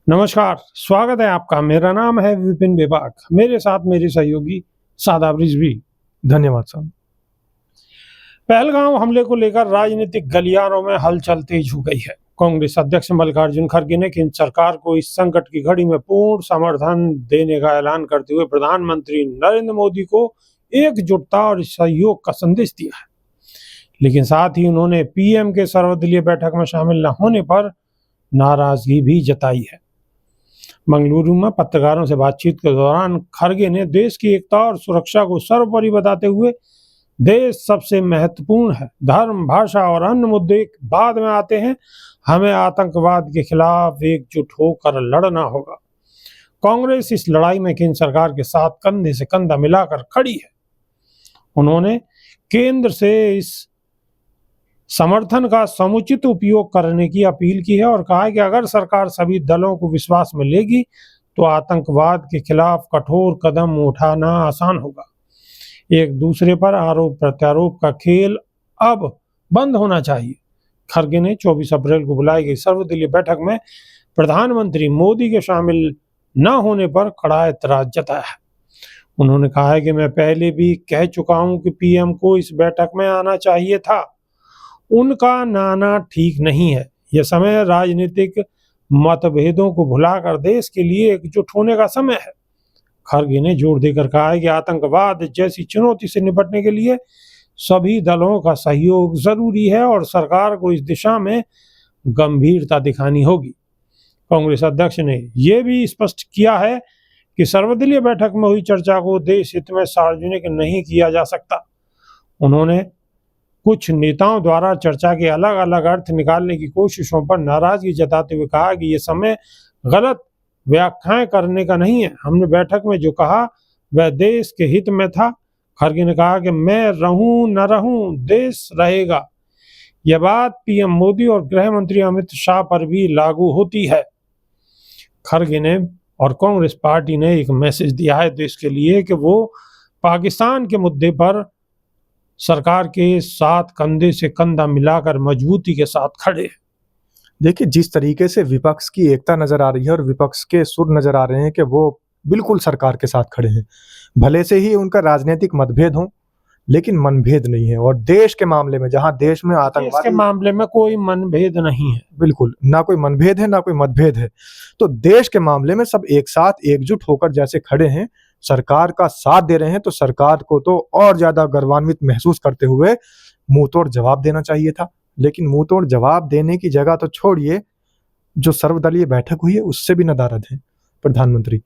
नमस्कार, स्वागत है आपका। मेरा नाम है विपिन बेबाक। मेरे साथ मेरे सहयोगी सादाब रिजवी। धन्यवाद साहब। पहलगांव हमले को लेकर राजनीतिक गलियारों में हलचल तेज हो गई है। कांग्रेस अध्यक्ष मल्लिकार्जुन खड़गे ने केंद्र सरकार को इस संकट की घड़ी में पूर्ण समर्थन देने का ऐलान करते हुए प्रधानमंत्री नरेंद्र मोदी को एकजुटता और सहयोग का संदेश दिया है। लेकिन साथ ही उन्होंने पीएम के सर्वदलीय बैठक में शामिल न होने पर नाराजगी भी जताई है। मंगलुरु में पत्रकारों से बातचीत के दौरान खड़गे ने देश की एकता और सुरक्षा को सर्वोपरि बताते हुए देश सबसे महत्वपूर्ण है, धर्म, भाषा और अन्य मुद्दे बाद में आते हैं, हमें आतंकवाद के खिलाफ एकजुट होकर लड़ना होगा। कांग्रेस इस लड़ाई में केंद्र सरकार के साथ कंधे से कंधा मिलाकर खड़ी है। उन्होंने केंद्र से इस समर्थन का समुचित उपयोग करने की अपील की है और कहा है कि अगर सरकार सभी दलों को विश्वास में लेगी तो आतंकवाद के खिलाफ कठोर कदम उठाना आसान होगा। एक दूसरे पर आरोप प्रत्यारोप का खेल अब बंद होना चाहिए। खड़गे ने 24 अप्रैल को बुलाई गई सर्वदलीय बैठक में प्रधानमंत्री मोदी के शामिल न होने पर कड़ा एतराज जताया है। उन्होंने कहा है कि मैं पहले भी कह चुका हूं कि पीएम को इस बैठक में आना चाहिए था, उनका नाना ठीक नहीं है। यह समय राजनीतिक मतभेदों को भुलाकर देश के लिए एकजुट होने का समय है। खड़गे ने जोर देकर कहा है कि आतंकवाद जैसी चुनौती से निपटने के लिए सभी दलों का सहयोग जरूरी है और सरकार को इस दिशा में गंभीरता दिखानी होगी। कांग्रेस अध्यक्ष ने यह भी स्पष्ट किया है कि सर्वदलीय बैठक में हुई चर्चा को देश हित में सार्वजनिक नहीं किया जा सकता। उन्होंने कुछ नेताओं द्वारा चर्चा के अलग अलग अर्थ निकालने की कोशिशों पर नाराजगी जताते हुए कहा कि यह समय गलत व्याख्याएं करने का नहीं है। हमने बैठक में जो कहा वह देश के हित में था। खड़गे ने कहा कि मैं रहूं न रहूं, देश रहेगा। यह बात पीएम मोदी और गृह मंत्री अमित शाह पर भी लागू होती है। खड़गे ने और कांग्रेस पार्टी ने एक मैसेज दिया है देश के लिए कि वो पाकिस्तान के मुद्दे पर सरकार के साथ कंधे से कंधा मिलाकर मजबूती के साथ खड़े हैं। देखिए, जिस तरीके से विपक्ष की एकता नजर आ रही है और विपक्ष के सुर नजर आ रहे हैं कि वो बिल्कुल सरकार के साथ खड़े हैं, भले से ही उनका राजनीतिक मतभेद हो लेकिन मनभेद नहीं है। और देश के मामले में, जहां देश में आतंकवाद के मामले में कोई मनभेद नहीं है, बिल्कुल ना कोई मनभेद है ना कोई मतभेद है, तो देश के मामले में सब एक साथ एकजुट होकर जैसे खड़े हैं, सरकार का साथ दे रहे हैं, तो सरकार को तो और ज्यादा गर्वान्वित महसूस करते हुए मुंह तोड़ जवाब देना चाहिए था। लेकिन मुंह तोड़ जवाब देने की जगह तो छोड़िए, जो सर्वदलीय बैठक हुई है उससे भी नदारद है प्रधानमंत्री।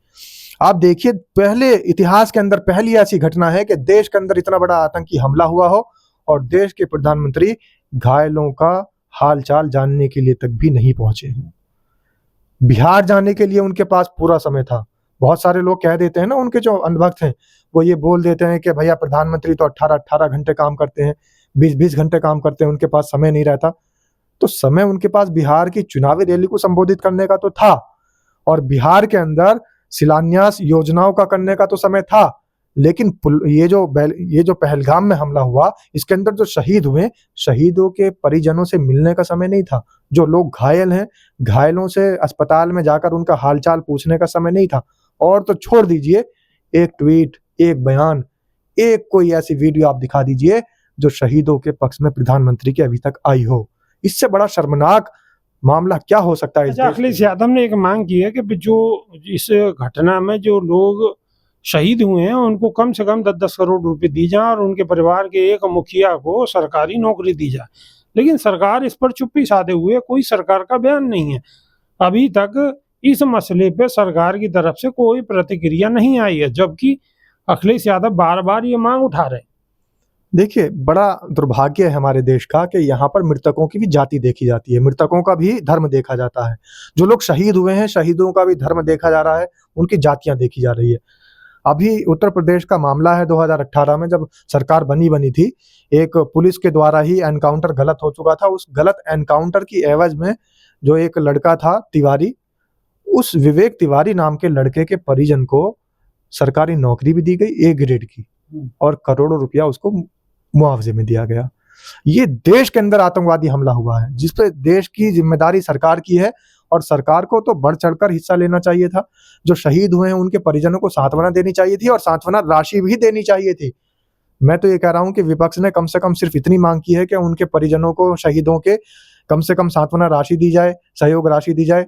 आप देखिए, पहले इतिहास के अंदर पहली ऐसी घटना है कि देश के अंदर इतना बड़ा आतंकी हमला हुआ हो और देश के प्रधानमंत्री घायलों का हालचाल जानने के लिए तक भी नहीं पहुंचे हों। बिहार जाने के लिए उनके पास पूरा समय था। बहुत सारे लोग कह देते हैं ना, उनके जो अंधभक्त हैं वो ये बोल देते हैं कि भैया प्रधानमंत्री तो 18-18 घंटे काम करते हैं, 20-20 घंटे काम करते हैं, उनके पास समय नहीं रहता। तो समय उनके पास बिहार की चुनावी रैली को संबोधित करने का तो था और बिहार के अंदर शिलान्यास योजनाओं का करने का तो समय था। लेकिन ये जो पहलगाम में हमला हुआ, इसके अंदर जो शहीद हुए, शहीदों के परिजनों से मिलने का समय नहीं था। जो लोग घायल हैं, घायलों से अस्पताल में जाकर उनका हालचाल पूछने का समय नहीं था। और तो छोड़ दीजिए, एक ट्वीट, एक बयान, एक कोई ऐसी वीडियो आप दिखा दीजिए जो शहीदों के पक्ष में प्रधानमंत्री की अभी तक आई हो। इससे बड़ा शर्मनाक मामला क्या हो सकता है? अखिलेश यादव ने एक मांग की है कि जो इस घटना में जो लोग शहीद हुए हैं उनको कम से कम 10-10 करोड़ रुपए दी जाए और उनके परिवार के एक मुखिया को सरकारी नौकरी दी जाए। लेकिन सरकार इस पर चुप्पी साधे हुए, कोई सरकार का बयान नहीं है। अभी तक इस मसले पे सरकार की तरफ से कोई प्रतिक्रिया नहीं आई है, जबकि अखिलेश यादव बार बार ये मांग उठा रहे हैं। देखिए, बड़ा दुर्भाग्य है हमारे देश का कि यहाँ पर मृतकों की भी जाति देखी जाती है, मृतकों का भी धर्म देखा जाता है। जो लोग शहीद हुए हैं, शहीदों का भी धर्म देखा जा रहा है, उनकी जातियां देखी जा रही है। अभी उत्तर प्रदेश का मामला है, 2018 में जब सरकार बनी थी, एक पुलिस के द्वारा ही एनकाउंटर गलत हो चुका था। उस गलत एनकाउंटर की एवज में जो एक लड़का था तिवारी, उस विवेक तिवारी नाम के लड़के के परिजन को सरकारी नौकरी भी दी गई, ए ग्रेड की, और करोड़ों रुपया उसको मुआवजे में दिया गया। ये देश के अंदर आतंकवादी हमला हुआ है जिस पे देश की जिम्मेदारी सरकार की है और सरकार को तो बढ़ चढ़कर हिस्सा लेना चाहिए था। जो शहीद हुए हैं उनके परिजनों को सांत्वना देनी चाहिए थी और सांत्वना राशि भी देनी चाहिए थी। मैं तो ये कह रहा हूं कि विपक्ष ने कम से कम सिर्फ इतनी मांग की है कि उनके परिजनों को, शहीदों के, कम से कम सांत्वना राशि दी जाए, सहयोग राशि दी जाए।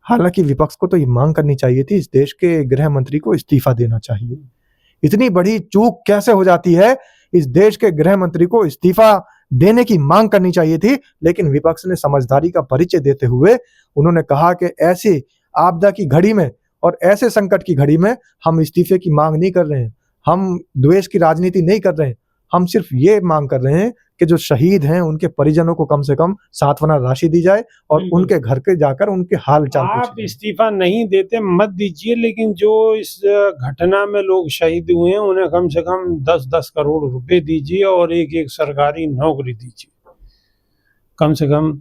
हालांकि विपक्ष को तो ये मांग करनी चाहिए थी, इस देश के गृह मंत्री को इस्तीफा देना चाहिए। इतनी बड़ी चूक कैसे हो जाती है? इस देश के गृह मंत्री को इस्तीफा देने की मांग करनी चाहिए थी, लेकिन विपक्ष ने समझदारी का परिचय देते हुए उन्होंने कहा कि ऐसी आपदा की घड़ी में और ऐसे संकट की घड़ी में हम इस्तीफे की मांग नहीं कर रहे हैं, हम द्वेष की राजनीति नहीं कर रहे हैं, हम सिर्फ ये मांग कर रहे हैं कि जो शहीद हैं उनके परिजनों को कम से कम सांत्वना राशि दी जाए और उनके घर के जाकर उनके हाल चाल आप पूछें। इस्तीफा नहीं देते मत दीजिए, लेकिन जो इस घटना में लोग शहीद हुए हैं उन्हें कम से कम 10-10 करोड़ रुपए दीजिए और एक सरकारी नौकरी दीजिए कम से कम।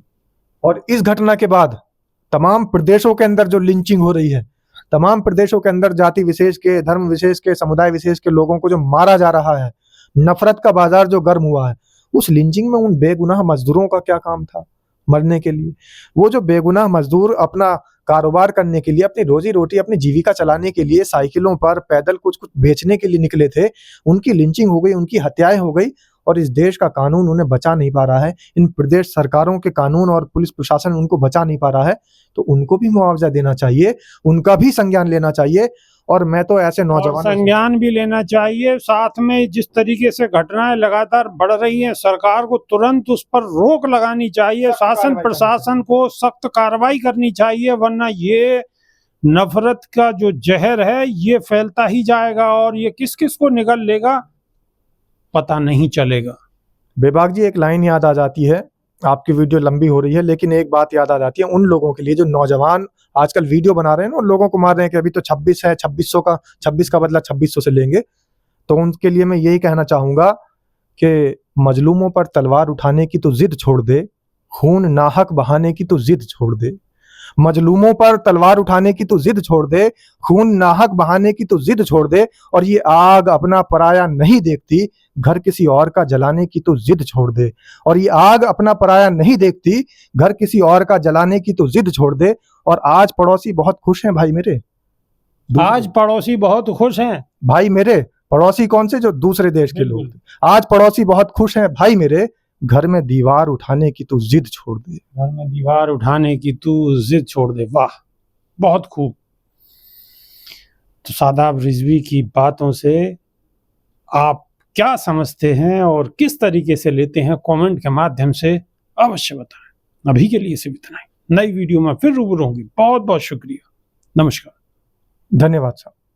और इस घटना के बाद तमाम प्रदेशों के अंदर जो लिंचिंग हो रही है, तमाम प्रदेशों के अंदर जाति विशेष के, धर्म विशेष के, समुदाय विशेष के लोगों को जो मारा जा रहा है, नफरत का बाजार जो गर्म हुआ है, उस लिंचिंग में उन बेगुनाह मजदूरों का क्या काम था मरने के लिए? वो जो बेगुनाह मजदूर अपना कारोबार करने के लिए, अपनी रोजी रोटी, अपनी जीविका चलाने के लिए साइकिलों पर पैदल कुछ कुछ बेचने के लिए निकले थे, उनकी लिंचिंग हो गई, उनकी हत्याएं हो गई और इस देश का कानून उन्हें बचा नहीं पा रहा है, इन प्रदेश सरकारों के कानून और पुलिस प्रशासन उनको बचा नहीं पा रहा है, तो उनको भी मुआवजा देना चाहिए, उनका भी संज्ञान लेना चाहिए। और मैं तो ऐसे नौजवान संज्ञान भी लेना चाहिए। साथ में जिस तरीके से घटनाएं लगातार बढ़ रही हैं, सरकार को तुरंत उस पर रोक लगानी चाहिए, शासन प्रशासन को सख्त कार्रवाई करनी चाहिए, वरना ये नफरत का जो जहर है ये फैलता ही जाएगा और ये किस किस को निगल लेगा पता नहीं चलेगा। बेबाक जी, एक लाइन याद आ जाती है, आपकी वीडियो लंबी हो रही है लेकिन एक बात याद आ जाती है उन लोगों के लिए जो नौजवान आजकल वीडियो बना रहे हैं और लोगों को मार रहे हैं कि अभी तो 26 है, 26 का बदला 2600 से लेंगे। तो उनके लिए मैं यही कहना चाहूंगा कि मजलूमों पर तलवार उठाने की तो जिद छोड़ दे, खून नाहक बहाने की तो जिद छोड़ दे। मजलूमों पर तलवार उठाने की तो जिद छोड़ दे, खून नाहक बहाने की तो जिद छोड़ दे, और ये आग अपना पराया नहीं देखती, घर किसी और का जलाने की तो जिद छोड़ दे। और ये आग अपना पराया नहीं देखती, घर किसी और का जलाने की तो जिद छोड़ दे। और आज पड़ोसी बहुत खुश हैं भाई मेरे, आज पड़ोसी बहुत खुश हैं भाई मेरे। पड़ोसी कौन से? जो दूसरे देश के लोग। आज पड़ोसी बहुत खुश हैं भाई मेरे, घर में दीवार उठाने की तू जिद छोड़ दे। घर में दीवार उठाने की तू जिद छोड़ दे। वाह, बहुत खूब। तो शादाब रिजवी की बातों से आप क्या समझते हैं और किस तरीके से लेते हैं, कमेंट के माध्यम से अवश्य बताएं। अभी के लिए सिर्फ इतना ही। नई वीडियो में फिर रूबरू होंगे। बहुत बहुत शुक्रिया। नमस्कार। धन्यवाद साहब।